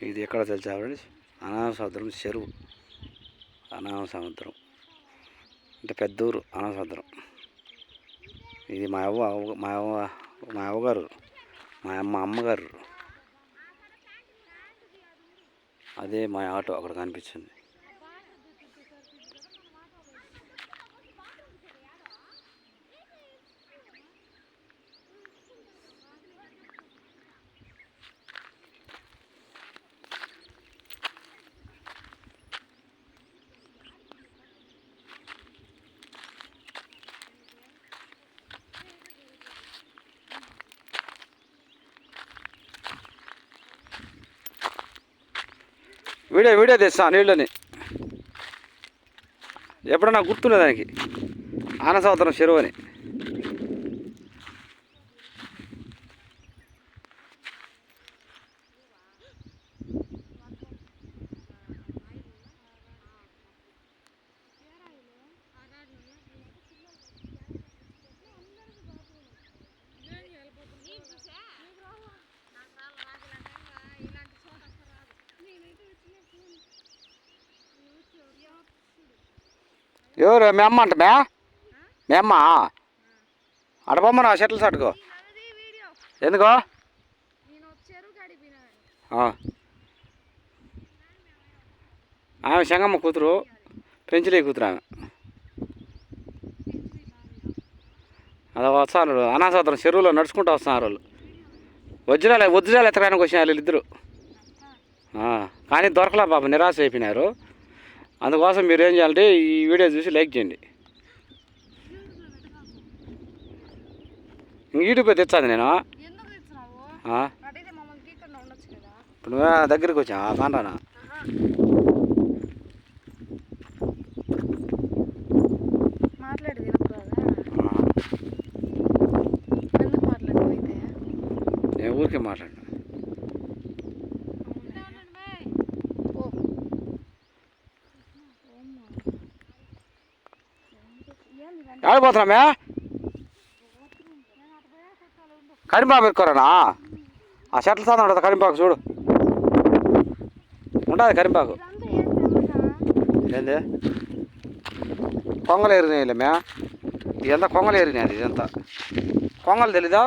ఇది ఎక్కడ తెలుసా ఫ్రెండ్స్? అనాసముద్రం చెరువు. అనాసముద్రం అంటే పెద్ద ఊరు అనాసముద్రం. ఇది మా అవ్వగారు, మా అమ్మగారు. అదే మా ఆటో అక్కడ కనిపిస్తుంది. వీడియో తెస్తా నీళ్ళని. ఎప్పుడన్నా గుర్తున్నా దానికి అనాసముద్రం చెరువు అని. ఎవరు మీ అమ్మ అంట? మీ అమ్మ అడపమ్మా షటిల్ షాట్కో. ఎందుకో? ఆమె శంగమ్మ కూతురు, పెంచలే కూతురు ఆమె. అలా వస్తున్నారు అనాసముద్రం చెరువులో నడుచుకుంటూ వస్తున్నారు వాళ్ళు. వజ్రాలు ఎత్తడానికి వచ్చిన వాళ్ళు ఇద్దరు. కానీ దొరకలే బాబు, నిరాశ అయిపోయినారు. అందుకోసం మీరు ఏం చేయాలంటే ఈ వీడియో చూసి లైక్ చేయండి. యూట్యూబ్ తెచ్చాను నేను. ఇప్పుడు నువ్వే దగ్గరికి వచ్చా కాంటానా? నేను ఊరికే మాట్లాడు. ఆడిపోతున్నామే కరింపాకు పెట్టుకోరానా? ఆ చెట్ల సాధన ఉంటుంది కరింపాకు, చూడు ఉంటుంది కరింపాకు. ఏంది కొంగలు ఎరిగినాయిలేమే, ఇదంతా కొంగలు ఎరిగినాయి. ఇదంతా కొంగలు తెలీదా?